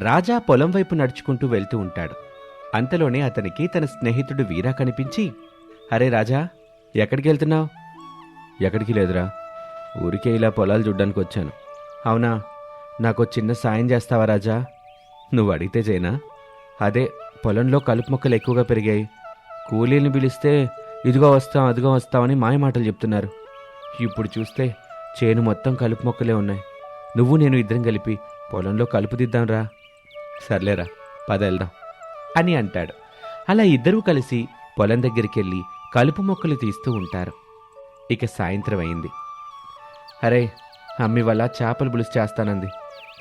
రాజా పొలం వైపు నడుచుకుంటూ వెళ్తూ ఉంటాడు. అంతలోనే అతనికి తన స్నేహితుడు వీరా కనిపించి, అరే రాజా, ఎక్కడికి వెళ్తున్నావు? ఎక్కడికి లేదురా, ఊరికే ఇలా పొలాలు చూడ్డానికి వచ్చాను. అవునా, నాకు చిన్న సాయం చేస్తావా రాజా? నువ్వు అడిగితే చేయనా? అదే, పొలంలో కలుపు మొక్కలు ఎక్కువగా పెరిగాయి. కూలీలను పిలిస్తే ఇదిగో వస్తాం అదిగో వస్తామని మాయమాటలు చెప్తున్నారు. ఇప్పుడు చూస్తే చేను మొత్తం కలుపు మొక్కలే ఉన్నాయి. నువ్వు నేను ఇద్దరం కలిపి పొలంలో కలుపు దిద్దాంరా. సర్లేరా, పద వెళ్దాం అని అంటాడు. అలా ఇద్దరూ కలిసి పొలం దగ్గరికెళ్ళి కలుపు మొక్కలు తీస్తూ ఉంటారు. ఇక సాయంత్రం అయింది. అరే, అమ్మి వల్ల చేపల పులుసు చేస్తానంది.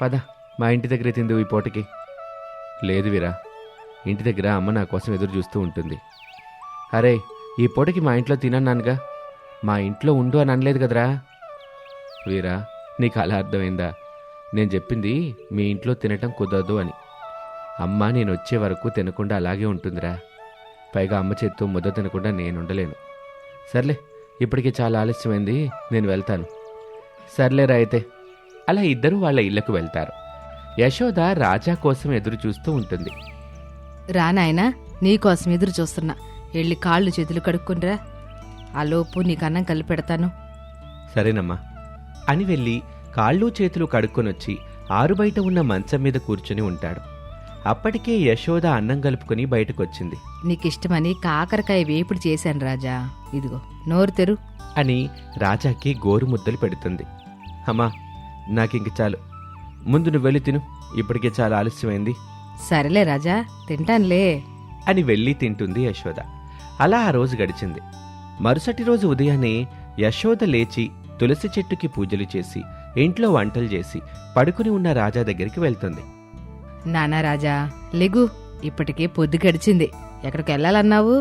పద, మా ఇంటి దగ్గరే తిందు ఈ పూటకి. లేదు వీరా, ఇంటి దగ్గర అమ్మ నా కోసం ఎదురు చూస్తూ ఉంటుంది. అరే, ఈ పూటకి మా ఇంట్లో తినన్నానుగా, మా ఇంట్లో ఉండు అని అనలేదు కదరా. వీరా, నీకు అలా అర్థమైందా? నేను చెప్పింది మీ ఇంట్లో తినటం కుదరదు అని. అమ్మ నేను వచ్చే వరకు తినకుండా అలాగే ఉంటుందిరా. పైగా అమ్మ చేత్తో ముద్ద తినకుండా నేను ఉండలేను. సర్లే, ఇప్పటికే చాలా ఆలస్యమైంది, నేను వెళ్తాను. సర్లేరా అయితే. అలా ఇద్దరూ వాళ్ళ ఇళ్లకు వెళ్తారు. యశోద రాజా కోసం ఎదురు చూస్తూ ఉంటుంది. రా నాయనా, నీకోసం ఎదురు చూస్తున్నా. వెళ్ళి కాళ్ళు చేతులు కడుక్కుండ్రా, ఆ లోపు నీకు అన్నం కలిపి పెడతాను. సరేనమ్మా అని వెళ్ళి కాళ్ళు చేతులు కడుక్కొనొచ్చి ఆరుబయట ఉన్న మంచం మీద కూర్చుని ఉంటాడు. అప్పటికే యశోద అన్నం కలుపుకొని బయటకొచ్చింది. నీకిష్టమని కాకరకాయ వేపుడు చేశాను రాజా, ఇదిగో నోరు తెరు అని రాజాకి గోరు ముద్దలు పెడుతుంది. అమ్మా, నాకింక చాలు, ముందు నువ్వు వెళ్ళి తిను, ఇప్పటికే చాలా ఆలస్యమైంది. సరేలే రాజా, తింటానులే అని వెళ్ళి తింటుంది యశోద. అలా ఆ రోజు గడిచింది. మరుసటి రోజు ఉదయాన్నే యశోద లేచి తులసి చెట్టుకి పూజలు చేసి ఇంట్లో వంటలు చేసి పడుకుని ఉన్న రాజా దగ్గరికి వెళ్తుంది. నానా రాజా, లెగు, ఇప్పటికే పొద్దు గడిచింది, ఎక్కడికి వెళ్ళాలన్నావు?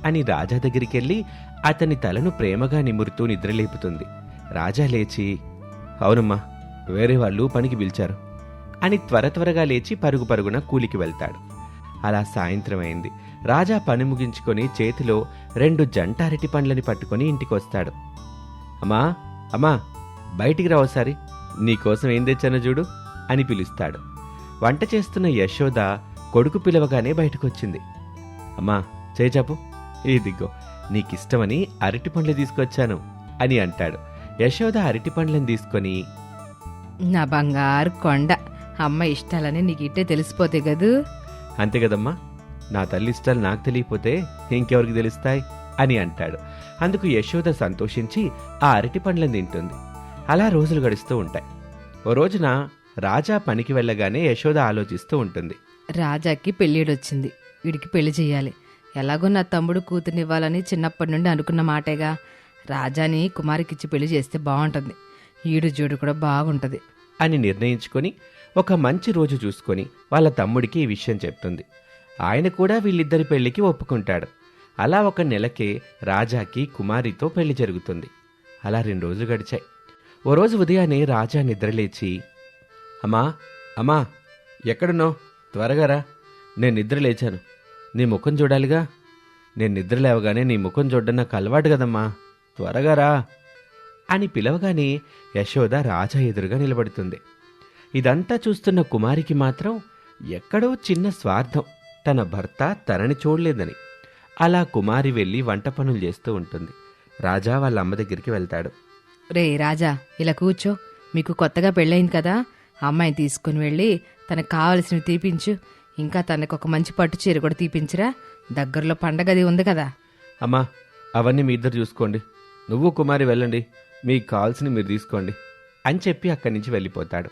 అని రాజా దగ్గరికెళ్ళి అతని తలను ప్రేమగా నిమురుతూ నిద్రలేపుతుంది. రాజా లేచి, అవునమ్మా, వేరే వాళ్ళు పనికి పిలిచారు అని త్వరగా లేచి పరుగు పరుగున కూలికి వెళ్తాడు. అలా సాయంత్రం అయింది. రాజా పని ముగించుకొని చేతిలో 2 జంట అరటి పండ్లని పట్టుకొని ఇంటికొస్తాడు. అమ్మా అమ్మా, బయటికి రా ఒకసారి, నీకోసం ఏం తెచ్చానో చూడు అని పిలుస్తాడు. వంట చేస్తున్న యశోద కొడుకు పిలవగానే బయటకొచ్చింది. అమ్మా, చేచాపు, ఇదిగో నీకిష్టమని అరటి పండ్లు తీసుకొచ్చాను అని అంటాడు. యశోద అరటి పండ్లను తీసుకొని, నా బంగారు కొండ, అమ్మ ఇష్టాలని నీకు ఇట్టే తెలిసిపోతే గదు. అంతే కదమ్మా, నా తల్లి ఇష్టాలు నాకు తెలియపోతే ఇంకెవరికి తెలుస్తాయి అని అంటాడు. అందుకు యశోద సంతోషించి ఆ అరటి పండ్లను తింటుంది. అలా రోజులు గడుస్తూ ఉంటాయి. ఓ రోజున రాజా పనికి వెళ్ళగానే యశోద ఆలోచిస్తూ ఉంటుంది. రాజాకి పెళ్ళిడొచ్చింది, వీడికి పెళ్లి చెయ్యాలి. ఎలాగో నా తమ్ముడు కూతుర్నివ్వాలని చిన్నప్పటి నుండి అనుకున్న మాటేగా. రాజాని కుమారికిచ్చి పెళ్లి చేస్తే బాగుంటుంది, ఈడు జోడు కూడా బాగుంటది అని నిర్ణయించుకొని ఒక మంచి రోజు చూసుకొని వాళ్ళ తమ్ముడికి ఈ విషయం చెప్తుంది. ఆయన కూడా వీళ్ళిద్దరి పెళ్లికి ఒప్పుకుంటాడు. అలా 1 నెలకే రాజాకి కుమారితో పెళ్లి జరుగుతుంది. అలా 2 రోజులు గడిచాయి. ఓ రోజు ఉదయాన్నే రాజా నిద్రలేచి, అమ్మా అమ్మా, ఎక్కడున్నావు? త్వరగా రా, నేను నిద్ర లేచాను, నీ ముఖం చూడాలిగా. నేను నిద్ర లేవగానే నీ ముఖం చూడడం నాకు అలవాటు కదమ్మా, త్వరగా రా అని పిలవగానే యశోద రాజా ఎదురుగా నిలబడుతుంది. ఇదంతా చూస్తున్న కుమారికి మాత్రం ఎక్కడో చిన్న స్వార్థం, తన భర్త తనని చూడలేదని. అలా కుమారి వెళ్ళి వంట పనులు చేస్తూ ఉంటుంది. రాజా వాళ్ళ అమ్మ దగ్గరికి వెళ్తాడు. రే రాజా, ఇలా కూర్చో, మీకు కొత్తగా పెళ్ళయింది కదా, అమ్మాయిని తీసుకుని వెళ్ళి తనకు కావలసినవి తీపించు. ఇంకా తనకు ఒక మంచి పట్టు చీర కూడా తీపించురా, దగ్గరలో పండగది ఉంది కదా. అమ్మా, అవన్నీ మీ ఇద్దరు చూసుకోండి, నువ్వు కుమారి వెళ్ళండి, మీకు కావాల్సినవి మీరు తీసుకోండి అని చెప్పి అక్కడి నుంచి వెళ్ళిపోతాడు.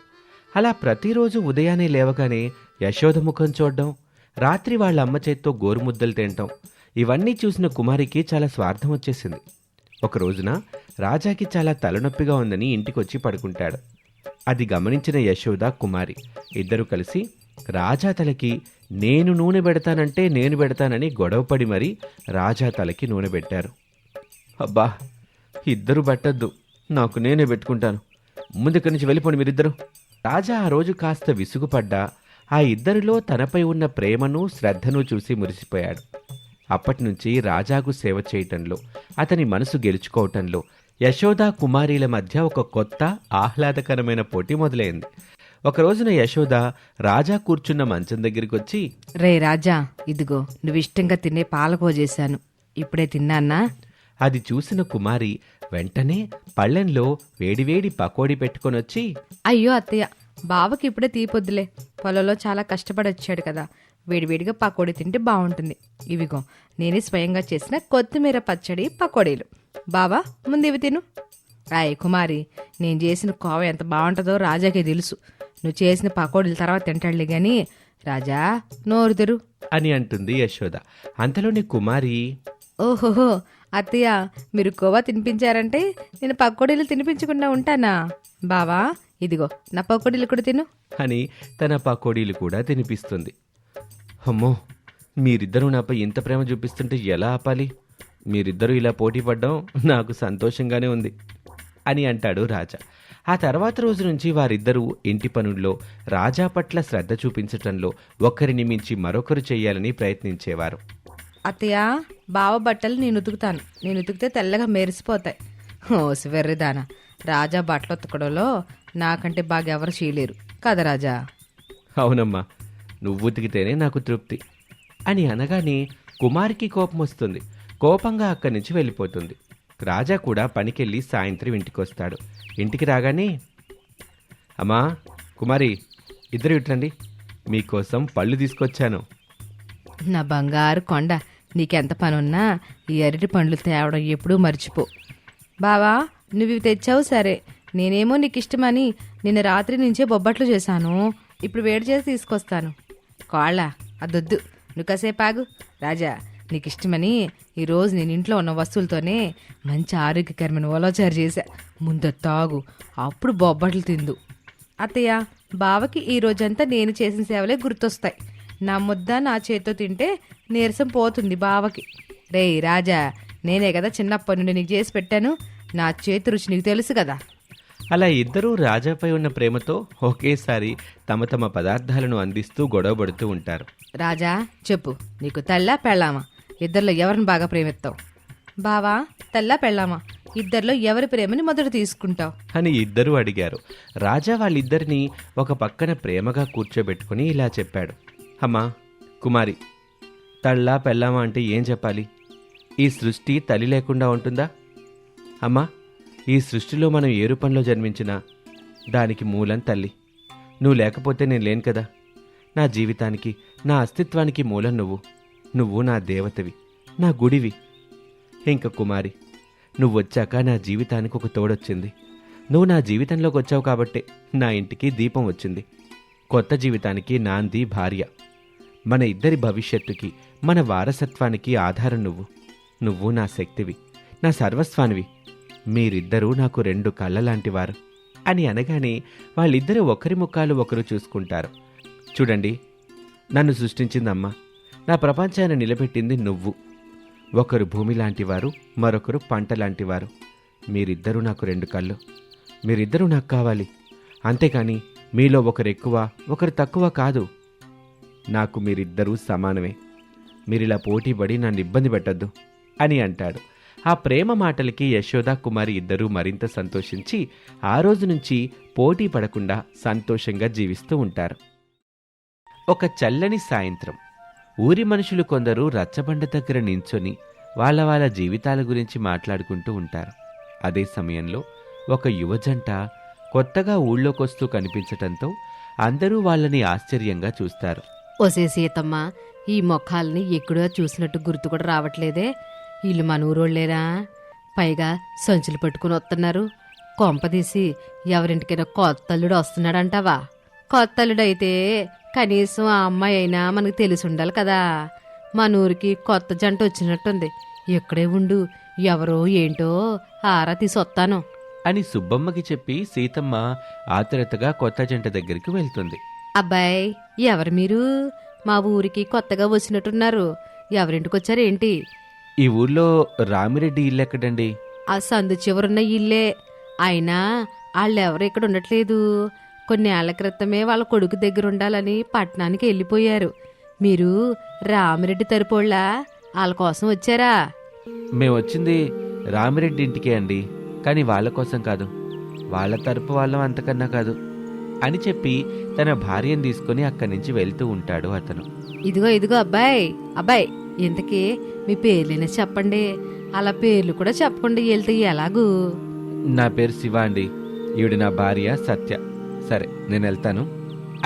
అలా ప్రతిరోజు ఉదయాన్నే లేవగానే యశోద ముఖం చూడడం, రాత్రి వాళ్ళ అమ్మ చేత్తో గోరుముద్దలు తినటం, ఇవన్నీ చూసిన కుమారికి చాలా స్వార్థం వచ్చేసింది. ఒక రోజున రాజాకి చాలా తలనొప్పిగా ఉందని ఇంటికొచ్చి పడుకుంటాడు. అది గమనించిన యశోద కుమారి ఇద్దరూ కలిసి రాజా తలకి నేను నూనె పెడతానంటే నేను పెడతానని గొడవపడి మరీ రాజా తలకి నూనె పెట్టారు. అబ్బా, ఇద్దరు పెట్టద్దు, నాకు నేనే పెట్టుకుంటాను, ముందుక్కడి నుంచి వెళ్ళిపోండి మీరిద్దరు. రాజా ఆ రోజు కాస్త విసుగుపడ్డా ఆ ఇద్దరిలో తనపై ఉన్న ప్రేమను శ్రద్ధను చూసి మురిసిపోయాడు. అప్పటినుంచి రాజాకు సేవ చేయటంలో, అతని మనసు గెలుచుకోవటంలో యశోదా కుమారీల మధ్య ఒక కొత్త ఆహ్లాదకరమైన పోటీ మొదలైంది. ఒక రోజున యశోద రాజా కూర్చున్న మంచం దగ్గరికి వచ్చి, రే రాజా, ఇదిగో నువ్వు ఇష్టంగా తినే పాలకో చేశాను, ఇప్పుడే తిన్నానా? అది చూసిన కుమారి వెంటనే పళ్ళెంలో వేడివేడి పకోడీ పెట్టుకొనొచ్చి, అయ్యో అత్తయ్య, బావకి ఇప్పుడే తీపొద్దులే, పొలంలో చాలా కష్టపడి వచ్చాడు కదా, వేడివేడిగా పకోడీ తింటే బాగుంటుంది. ఇవిగో నేనే స్వయంగా చేసిన కొత్తిమీర పచ్చడి పకోడీలు. బావా, ముందు ఇవి తిను. రాయ్ కుమారి, నేను చేసిన కోవ ఎంత బాగుంటుందో రాజాకే తెలుసు. నువ్వు చేసిన పకోడీల తర్వాత తింటాడులే గాని, రాజా నోరు తెరు అని అంటుంది యశోద. అంతలోని కుమారి, ఓహోహో అత్తయ్య, మీరు కోవా తినిపించారంటే నేను పకోడీలు తినిపించకుండా ఉంటానా? బావా, ఇదిగో నా పకోడీలు కూడా తిను అని తన పకోడీలు కూడా తినిపిస్తుంది. అమ్మో, మీరిద్దరూ నాపై ఇంత ప్రేమ చూపిస్తుంటే ఎలా ఆపాలి? మీరిద్దరూ ఇలా పోటీ పడ్డం నాకు సంతోషంగానే ఉంది అని అంటాడు రాజా. ఆ తర్వాత రోజు నుంచి వారిద్దరూ ఇంటి పనుల్లో రాజా పట్ల శ్రద్ధ చూపించటంలో ఒకరిని మించి మరొకరు చెయ్యాలని ప్రయత్నించేవారు. అత్తయ్య, బావ బట్టలు నేను ఉతుకుతాను, నేను ఉతికితే తెల్లగా మెరిసిపోతాయి. ఓసి వెర్రిదానా, రాజా బట్టలు ఉతకడంలో నాకంటే బాగా ఎవరు చేయలేరు కదా రాజా? అవునమ్మా, నువ్వు ఉతికితేనే నాకు తృప్తి అని అనగానే కుమారికి కోపం వస్తుంది. కోపంగా అక్కడి నుంచి వెళ్ళిపోతుంది. రాజా కూడా పనికెళ్ళి సాయంత్రం ఇంటికొస్తాడు. ఇంటికి రాగానే, అమ్మా కుమారి, ఇద్దరు ఇట్రండి, మీకోసం పళ్ళు తీసుకొచ్చాను. నా బంగారు కొండ, నీకెంత పనున్నా ఈ అరటి పండ్లు తేవడం ఎప్పుడూ మర్చిపో. బావా, నువ్వు ఇవి తెచ్చావు సరే, నేనేమో నీకు ఇష్టమని నిన్న రాత్రి నుంచే బొబ్బట్లు చేశాను, ఇప్పుడు వేడి చేసి తీసుకొస్తాను. కోళ్ళ, అదొద్దు, నువ్వు కాసేపు ఆగు. రాజా, నీకు ఇష్టమని ఈరోజు నేను ఇంట్లో ఉన్న వస్తువులతోనే మంచి ఆరోగ్యకరమైన ఉలవచారు చేశా, ముందు తాగు, అప్పుడు బొబ్బట్లు తిందు. అత్తయ్య, బావకి ఈ రోజంతా నేను చేసిన సేవలే గుర్తొస్తాయి. నా ముద్ద నా చేతితో తింటే నీరసం పోతుంది బావకి. రేయ్ రాజా, నేనే కదా చిన్నప్పటి నుండి నీకు చేసి పెట్టాను, నా చేతి రుచి నీకు తెలుసు కదా. అలా ఇద్దరూ రాజాపై ఉన్న ప్రేమతో ఒకేసారి తమ తమ పదార్థాలను అందిస్తూ గొడవపడుతూ ఉంటారు. రాజా చెప్పు, నీకు తల్లా పెళ్ళామా? ఇద్దరిలో ఎవరిని బాగా ప్రేమిస్తావు? బావా, తల్లా పెళ్ళామా? ఇద్దరిలో ఎవరి ప్రేమని మొదట తీసుకుంటావు అని ఇద్దరూ అడిగారు. రాజా వాళ్ళిద్దరినీ ఒక పక్కన ప్రేమగా కూర్చోబెట్టుకుని ఇలా చెప్పాడు. అమ్మా కుమారి, తళ్ళా పెళ్ళామా అంటే ఏం చెప్పాలి? ఈ సృష్టి తల్లి లేకుండా ఉంటుందా? అమ్మా, ఈ సృష్టిలో మనం ఏ రూపంలో జన్మించినా దానికి మూలం తల్లి. నువ్వు లేకపోతే నేను లేను కదా. నా జీవితానికి, నా అస్తిత్వానికి మూలం నువ్వు నా దేవతవి, నా గుడివి. ఇంక కుమారి, నువ్వు వచ్చాక నా జీవితానికి ఒక తోడొచ్చింది. నువ్వు నా జీవితంలోకి వచ్చావు కాబట్టే నా ఇంటికి దీపం వచ్చింది. కొత్త జీవితానికి నాంది భార్య. మన ఇద్దరి భవిష్యత్తుకి, మన వారసత్వానికి ఆధారం నువ్వు నా శక్తివి, నా సర్వస్వానివి. మీరిద్దరూ నాకు రెండు కళ్ళలాంటివారు అని అనగానే వాళ్ళిద్దరూ ఒకరి ముఖాలు ఒకరు చూసుకుంటారు. చూడండి, నన్ను సృష్టించిందమ్మా, నా ప్రపంచాన్ని నిలబెట్టింది నువ్వు. ఒకరు భూమి లాంటివారు, మరొకరు పంట లాంటివారు. మీరిద్దరూ నాకు రెండు కళ్ళు. మీరిద్దరూ నాకు కావాలి. అంతేకాని మీలో ఒకరు ఎక్కువ, ఒకరు తక్కువ కాదు. నాకు మీరిద్దరూ సమానమే. మీరిలా పోటీపడి నన్ను ఇబ్బంది పెట్టద్దు అని అంటాడు. ఆ ప్రేమ మాటలకి యశోద కుమారి ఇద్దరూ మరింత సంతోషించి ఆ రోజు నుంచి పోటీ పడకుండా సంతోషంగా జీవిస్తూ ఉంటారు. ఒక చల్లని సాయంత్రం ఊరి మనుషులు కొందరు రచ్చబండ దగ్గర నించొని వాళ్ళ జీవితాల గురించి మాట్లాడుకుంటూ ఉంటారు. అదే సమయంలో ఒక యువజంట కొత్తగా ఊళ్ళోకొస్తూ కనిపించటంతో అందరూ వాళ్ళని ఆశ్చర్యంగా చూస్తారు. ఓసే సీతమ్మ, ఈ మొఖాలని ఎక్కడో చూసినట్టు గుర్తు కూడా రావట్లేదే. వీళ్ళు మన ఊరోళ్ళేరా? పైగా సంచులు పట్టుకుని వస్తున్నారు. కొంపదీసి ఎవరింటికైనా కొత్తల్లుడు వస్తున్నాడంటావా? కొత్తల్లుడైతే కనీసం ఆ అమ్మాయి అయినా మనకు తెలిసి ఉండాలి కదా. మన ఊరికి కొత్త జంట వచ్చినట్టుంది. ఇక్కడే ఉండు, ఎవరో ఏంటో ఆరా తీసి వస్తాను అని సుబ్బమ్మకి చెప్పి సీతమ్మ ఆతురతగా కొత్త జంట దగ్గరికి వెళ్తుంది. అబ్బాయి, ఎవరు మీరు? మా ఊరికి కొత్తగా వచ్చినట్టున్నారు. ఎవరింటికొచ్చారేంటి? ఈ ఊర్లో రామిరెడ్డి ఇల్లు ఎక్కడండి? ఆ సందు చివరున్న ఇల్లే. అయినా వాళ్ళెవరు ఇక్కడ ఉండట్లేదు. కొన్నేళ్ల క్రితమే వాళ్ళ కొడుకు దగ్గర ఉండాలని పట్టణానికి వెళ్ళిపోయారు. మీరు రామిరెడ్డి తరపోళ్ళ వాళ్ళ కోసం వచ్చారా? మేమొచ్చింది రామిరెడ్డి ఇంటికే అండి, కానీ వాళ్ళ కోసం కాదు. వాళ్ళ తరపు వాళ్ళం అంతకన్నా కాదు అని చెప్పి తన భార్యను తీసుకుని అక్కడి నుంచి వెళ్తూ ఉంటాడు అతను. ఇదిగో ఇదిగో అబ్బాయి అబ్బాయి, ఇంతకీ మీ పేర్లైనా చెప్పండి. అలా పేర్లు కూడా చెప్పకుండా వెళ్తే ఎలాగూ? నా పేరు శివ అండి, ఈవిడ నా భార్య సత్య. సరే నేను వెళ్తాను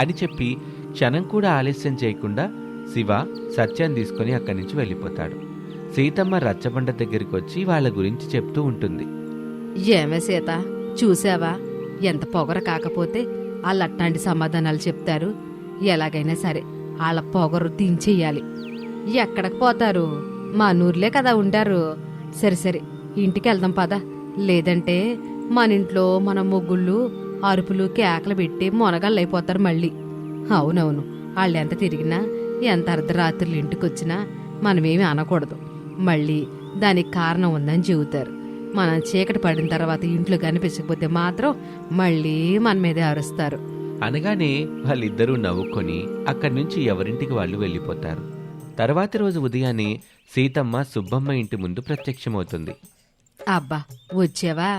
అని చెప్పి క్షణం కూడా ఆలస్యం చేయకుండా శివ సత్యాన్ని తీసుకుని అక్కడి నుంచి వెళ్ళిపోతాడు. సీతమ్మ రచ్చబండ దగ్గరికి వచ్చి వాళ్ళ గురించి చెప్తూ ఉంటుంది. ఏమే సీత, చూసావా ఎంత పొగర కాకపోతే వాళ్ళు అట్లాంటి సమాధానాలు చెప్తారు. ఎలాగైనా సరే వాళ్ళ పొగరు దించెయ్యాలి. ఎక్కడికి పోతారు? మా నూర్లే కదా ఉంటారు. సరే సరే ఇంటికి వెళ్దాం పద. లేదంటే మన ఇంట్లో మన మొగ్గుళ్ళు అరుపులు కేకలు పెట్టి మొనగాళ్ళు అయిపోతారు మళ్ళీ. అవునవును, వాళ్ళు ఎంత తిరిగినా ఎంత అర్ధరాత్రులు ఇంటికొచ్చినా మనమేమి అనకూడదు. మళ్ళీ దానికి కారణం ఉందని చెబుతారు. మనం చీకటి పడిన తర్వాత ఇంట్లో కనిపించకపోతే మాత్రం మళ్ళీ మన మీదే అరుస్తారు. అనగానే వాళ్ళిద్దరూ నవ్వుకొని అక్కడి నుంచి ఎవరింటికి వాళ్ళు వెళ్ళిపోతారు. తర్వాతి రోజు ఉదయాన్నే సీతమ్మ సుబ్బమ్మ ఇంటి ముందు ప్రత్యక్షమవుతుంది. అబ్బా వచ్చావా?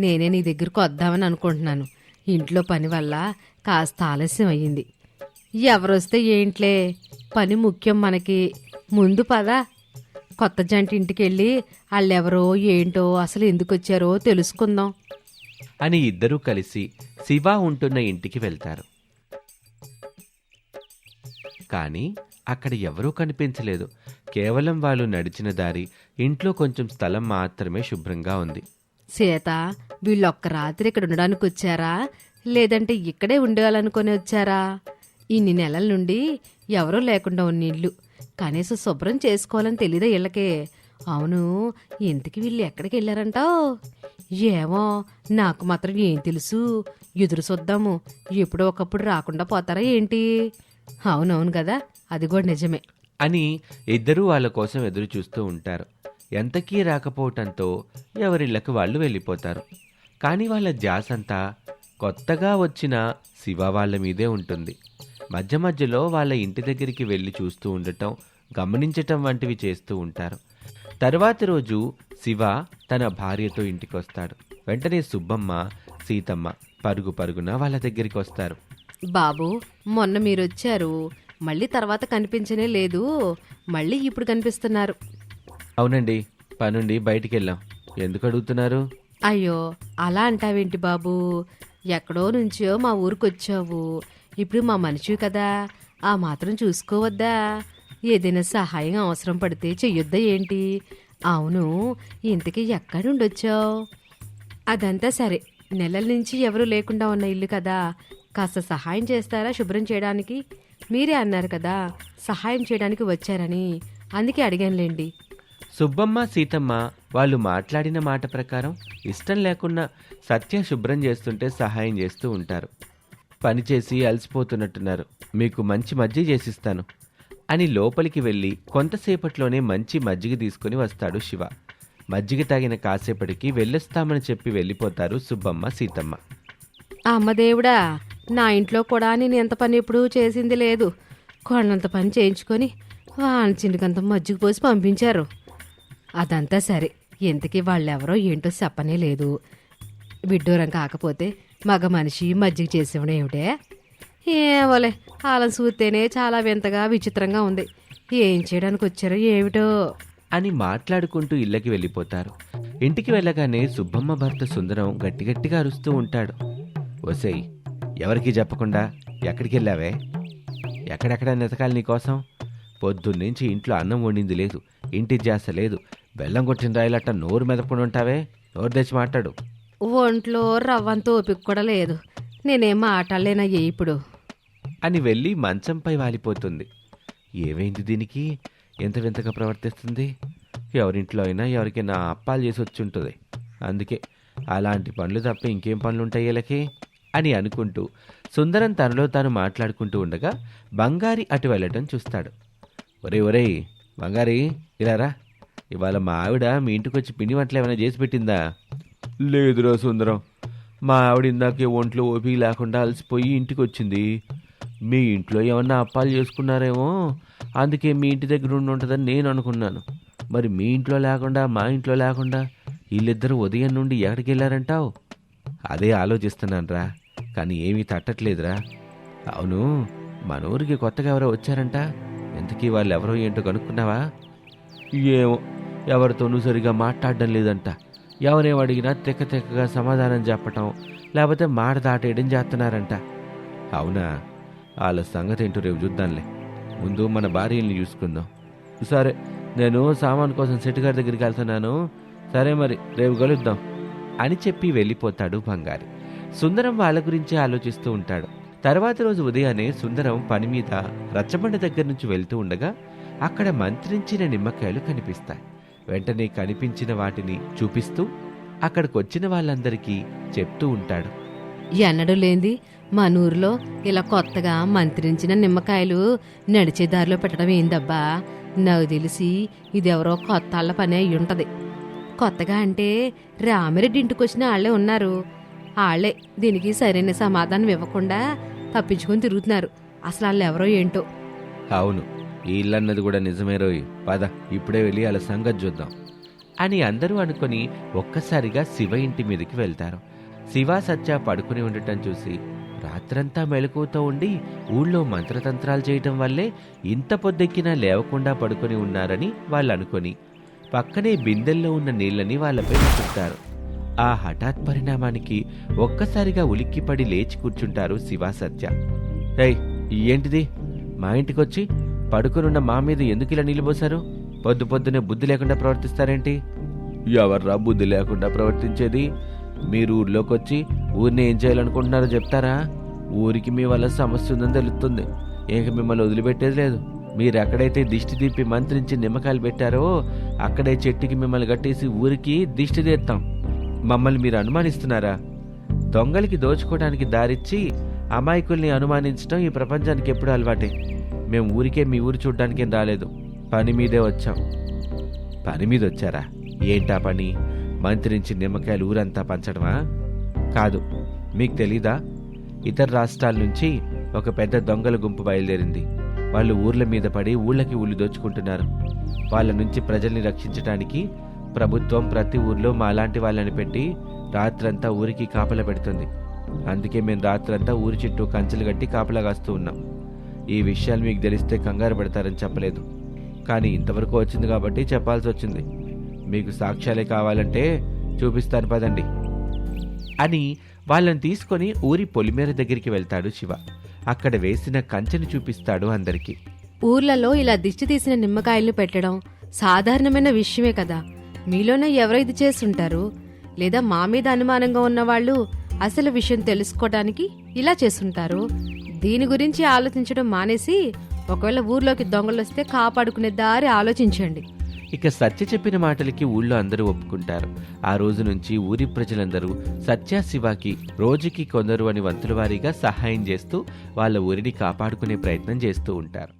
నేనే నీ దగ్గరకు వద్దామని అనుకుంటున్నాను. ఇంట్లో పని వల్ల కాస్త ఆలస్యం అయ్యింది. ఎవరొస్తే ఏంట్లే, పని ముఖ్యం మనకి. ముందు పద, కొత్త జంట ఇంటికి వెళ్ళి వాళ్ళెవరో ఏంటో అసలు ఎందుకు వచ్చారో తెలుసుకుందాం అని ఇద్దరూ కలిసి శివ ఉంటున్న ఇంటికి వెళ్తారు. కానీ అక్కడ ఎవరూ కనిపించలేదు. కేవలం వాళ్ళు నడిచిన దారి, ఇంట్లో కొంచెం స్థలం మాత్రమే శుభ్రంగా ఉంది. సీత, వీళ్ళొక్క రాత్రి ఇక్కడ ఉండడానికి వచ్చారా, లేదంటే ఇక్కడే ఉండేవాలనుకొని వచ్చారా? ఇన్ని నెలల నుండి ఎవరూ లేకుండా ఉన్న ఇల్లు కనీసం శుభ్రం చేసుకోవాలని తెలీదా ఇళ్ళకే? అవును, ఇంతకి వీళ్ళు ఎక్కడికి వెళ్ళారంటావు? ఏమో, నాకు మాత్రం ఏం తెలుసు. ఎదురు చూద్దాము, ఎప్పుడో ఒకప్పుడు రాకుండా పోతారా ఏంటి? అవునవును కదా, అది కూడా నిజమే అని ఇద్దరూ వాళ్ళ కోసం ఎదురు చూస్తూ ఉంటారు. ఎంతకీ రాకపోవటంతో ఎవరిళ్లకు వాళ్ళు వెళ్ళిపోతారు. కానీ వాళ్ళ ధ్యాసంతా కొత్తగా వచ్చిన శివ వాళ్ళ మీదే ఉంటుంది. మధ్య మధ్యలో వాళ్ళ ఇంటి దగ్గరికి వెళ్ళి చూస్తూ ఉండటం, గమనించటం వంటివి చేస్తూ ఉంటారు. తరువాతి రోజు శివ తన భార్యతో ఇంటికి వస్తాడు. వెంటనే సుబ్బమ్మ, సీతమ్మ పరుగు పరుగున వాళ్ళ దగ్గరికి వస్తారు. బాబు, మొన్న మీరొచ్చారు, మళ్ళీ తర్వాత కనిపించనే లేదు, మళ్ళీ ఇప్పుడు కనిపిస్తున్నారు. అవునండి, పనుండి బయటికి వెళ్ళాం. ఎందుకు అడుగుతున్నారు? అయ్యో, అలా అంటావేంటి బాబు? ఎక్కడో నుంచో మా ఊరికొచ్చావు, ఇప్పుడు మా మనిషివి కదా, ఆ మాత్రం చూసుకోవద్దా? ఏదైనా సహాయం అవసరం పడితే చెయ్యొద్దా ఏంటి? అవును, ఇంతకీ ఎక్కడి నుండి వచ్చావు? అదంతా సరే, నెలల నుంచి ఎవరూ లేకుండా ఉన్న ఇల్లు కదా, కాస్త సహాయం చేస్తారా శుభ్రం చేయడానికి? మీరే అన్నారు కదా సహాయం చేయడానికి వచ్చారని, అందుకే అడిగానులేండి. సుబ్బమ్మ, సీతమ్మ వాళ్ళు మాట్లాడిన మాట ప్రకారం ఇష్టం లేకుండా సత్య శుభ్రం చేస్తుంటే సహాయం చేస్తూ ఉంటారు. పనిచేసి అలసిపోతున్నట్టున్నారు, మీకు మంచి మజ్జిగ చేసిస్తాను అని లోపలికి వెళ్ళి కొంతసేపట్లోనే మంచి మజ్జిగ తీసుకుని వస్తాడు శివ. మజ్జిగ తాగిన కాసేపటికి వెళ్ళొస్తామని చెప్పి వెళ్ళిపోతారు సుబ్బమ్మ, సీతమ్మ. అమ్మదేవుడా, నా ఇంట్లో కూడా నేను ఎంత పని ఎప్పుడూ చేసింది లేదు. కొండంత పని చేయించుకొని వాంచింటికంత మజ్జిగ పోసి పంపించారు. అదంతా సరే, ఇంతకీ వాళ్ళెవరో ఏంటో చెప్పనే లేదు. విడ్డూరం కాకపోతే మగ మనిషి మజ్జిగ చేసేవడం ఏమిటే? ఏమోలే, వాళ్ళని చూస్తేనే చాలా వింతగా విచిత్రంగా ఉంది. ఏం చేయడానికి వచ్చారో ఏమిటో అని మాట్లాడుకుంటూ ఇళ్ళకి వెళ్ళిపోతారు. ఇంటికి వెళ్ళగానే సుబ్బమ్మ భర్త సుందరం గట్టిగట్టిగా అరుస్తూ ఉంటాడు. ఓసేయ్, ఎవరికీ చెప్పకుండా ఎక్కడికి వెళ్ళావే? ఎక్కడెక్కడ నెతకాలి నీకోసం? పొద్దున్నుంచి ఇంట్లో అన్నం వండింది లేదు, ఇంటి జాస లేదు, బెల్లం కొట్టిన రాయిలట్ట నోరు మెదపకుండా ఉంటావే. నోరు తెచ్చి మాట్లాడు. ఒంట్లో రవ్వంత ఓపిక కూడా లేదు, నేనేం మాట్లాడలేనయ్యే ఇప్పుడు అని వెళ్ళి మంచంపై వాలిపోతుంది. ఏమైంది దీనికి? ఎంత వింతగా ప్రవర్తిస్తుంది? ఎవరింట్లో అయినా ఎవరికైనా అప్పాలు చేసి వచ్చి ఉంటుంది, అందుకే అలాంటి పనులు తప్ప ఇంకేం పనులు ఉంటాయి వీళ్ళకి అని అనుకుంటూ సుందరం తనలో తాను మాట్లాడుకుంటూ ఉండగా బంగారి అటు వెళ్ళటం చూస్తాడు. ఒరేయ్ బంగారి, ఇలారా, ఇవాళ మా ఆవిడ మీ ఇంటికి వచ్చి పిండి వంటలు ఏమైనా చేసి పెట్టిందా? లేదురా సుందరం, మా ఆవిడ ఇందాకే ఒంట్లో ఓపిక లేకుండా అలసిపోయి ఇంటికి వచ్చింది. మీ ఇంట్లో ఏమన్నా అప్పాలు చేసుకున్నారేమో, అందుకే మీ ఇంటి దగ్గర ఉండి ఉంటుందని నేను అనుకున్నాను. మరి మీ ఇంట్లో లేకుండా మా ఇంట్లో లేకుండా వీళ్ళిద్దరూ ఉదయం నుండి ఎక్కడికి వెళ్ళారంటావు? అదే ఆలోచిస్తున్నాను రా. కానీ ఏమీ తట్టట్లేదురా. అవును, మన ఊరికి కొత్తగా ఎవరో వచ్చారంట. ఇంతకీ వాళ్ళు ఎవరో ఏంటో కనుక్కున్నావా? ఏమో, ఎవరితోనూ సరిగా మాట్లాడడం లేదంట. ఎవరేం అడిగినా తెక్కగా సమాధానం చెప్పటం, లేకపోతే మాట దాటేయడం చేస్తున్నారంట. అవునా? వాళ్ళ సంగతి ఏంటో రేపు చూద్దాంలే. ముందు మన భార్యల్ని చూసుకుందాం. సరే, నేను సామాన్ కోసం సెట్టుగారి దగ్గరికి వెళ్తున్నాను. సరే మరి, రేపు కలుద్దాం అని చెప్పి వెళ్ళిపోతాడు బంగారి. సుందరం వాళ్ళ గురించి ఆలోచిస్తూ ఉంటాడు. తర్వాత రోజు ఉదయాన్నే సుందరం పని మీద రచ్చబండ దగ్గర నుంచి వెళ్తూ ఉండగా అక్కడ మంత్రించిన నిమ్మకాయలు కనిపిస్తాయి. వెంటనే కనిపించిన వాటిని చూపిస్తూ అక్కడికొచ్చిన వాళ్ళందరికీ చెప్తూ ఉంటాడు. ఎన్నడూ లేంది మన ఊర్లో ఇలా కొత్తగా మంత్రించిన నిమ్మకాయలు నడిచే దారిలో పెట్టడం ఏందబ్బా? నాకు తెలిసి ఇదెవరో కొత్త వాళ్ళ పని అయి ఉంటది. కొత్తగా అంటే రామిరెడ్డి ఇంటికి వచ్చిన వాళ్లే ఉన్నారు. వాళ్లే దీనికి సరైన సమాధానం ఇవ్వకుండా తప్పించుకొని తిరుగుతున్నారు. అసలు వాళ్ళు ఎవరో ఏంటో. అవును, ఈ ఇల్లన్నది కూడా నిజమే రోయ్. పద, ఇప్పుడే వెళ్ళి వాళ్ళ సంగతి చూద్దాం అని అందరూ అనుకుని ఒక్కసారిగా శివ ఇంటి మీదకి వెళ్తారు. శివ సత్య పడుకుని ఉండటం చూసి రాత్రంతా మెలకువతో ఉండి ఊళ్ళో మంత్రతంత్రాలు చేయటం వల్లే ఇంత పొద్దెక్కినా లేవకుండా పడుకొని ఉన్నారని వాళ్ళు అనుకొని పక్కనే బిందెల్లో ఉన్న నీళ్ళని వాళ్ళపై విసురుతారు. ఆ హఠాత్ పరిణామానికి ఒక్కసారిగా ఉలిక్కిపడి లేచి కూర్చుంటారు శివ సత్య. ఏయ్, ఏంటిది? మా ఇంటికొచ్చి పడుకునున్న మా మీద ఎందుకు ఇలా నిలిపోశారు? పొద్దునే బుద్ధి లేకుండా ప్రవర్తిస్తారేంటి? ఎవర్రా బుద్ధి లేకుండా ప్రవర్తించేది? మీరు ఊర్లోకి వచ్చి ఊరిని ఏం చేయాలనుకుంటున్నారో చెప్తారా? ఊరికి మీ వల్ల సమస్య ఉందని తెలుస్తుంది. ఇంక మిమ్మల్ని వదిలిపెట్టేది లేదు. మీరు ఎక్కడైతే దిష్టి తీపి మంత్రించి నిమ్మకాయలు పెట్టారో అక్కడే చెట్టుకి మిమ్మల్ని కట్టేసి ఊరికి దిష్టి తీస్తాం. మమ్మల్ని మీరు అనుమానిస్తున్నారా? దొంగలకి దోచుకోవడానికి దారిచ్చి అమాయకుల్ని అనుమానించడం ఈ ప్రపంచానికి ఎప్పుడూ అలవాటే. మేము ఊరికే మీ ఊరు చూడ్డానికేం రాలేదు, పని మీదే వచ్చాం. పని మీద వచ్చారా? ఏంటా పని? మంత్రించి నిమ్మకాయలు ఊరంతా పంచడమా? కాదు, మీకు తెలీదా? ఇతర రాష్ట్రాల నుంచి ఒక పెద్ద దొంగల గుంపు బయలుదేరింది. వాళ్ళు ఊర్ల మీద పడి ఊళ్ళకి ఊళ్ళు దోచుకుంటున్నారు. వాళ్ళ నుంచి ప్రజల్ని రక్షించడానికి ప్రభుత్వం ప్రతి ఊర్లో మాలాంటి వాళ్ళని పెట్టి రాత్రంతా ఊరికి కాపలా పెడుతుంది. అందుకే మేము రాత్రంతా ఊరి చుట్టూ కంచెలు కట్టి కాపలా కాస్తూ ఉన్నాం. ఈ విషయాలు మీకు తెలిస్తే కంగారు పడతారని చెప్పలేదు, కానీ ఇంతవరకు వచ్చింది కాబట్టి చెప్పాల్సి వచ్చింది. మీకు సాక్ష్యాలే కావాలంటే చూపిస్తాను పదండి అని వాళ్ళని తీసుకొని ఊరి పొలిమేర దగ్గరికి వెళ్తాడు శివ. అక్కడ వేసిన కంచెను చూపిస్తాడు అందరికీ. ఊర్లలో ఇలా దిష్టి తీసిన నిమ్మకాయలను పెట్టడం సాధారణమైన విషయమే కదా. మీలోనే ఎవరో ఇది చేస్తుంటారు. లేదా మా మీద అనుమానంగా ఉన్నవాళ్ళు అసలు విషయం తెలుసుకోవడానికి ఇలా చేస్తుంటారు. దీని గురించి ఆలోచించడం మానేసి ఒకవేళ ఊర్లోకి దొంగలొస్తే కాపాడుకునే దారి ఆలోచించండి. ఇక సత్య చెప్పిన మాటలకి ఊళ్ళో అందరూ ఒప్పుకుంటారు. ఆ రోజు నుంచి ఊరి ప్రజలందరూ సత్య శివాకి రోజుకి కొందరు అని వంతుల వారీగా సహాయం చేస్తూ వాళ్ళ ఊరిని కాపాడుకునే ప్రయత్నం చేస్తూ ఉంటారు.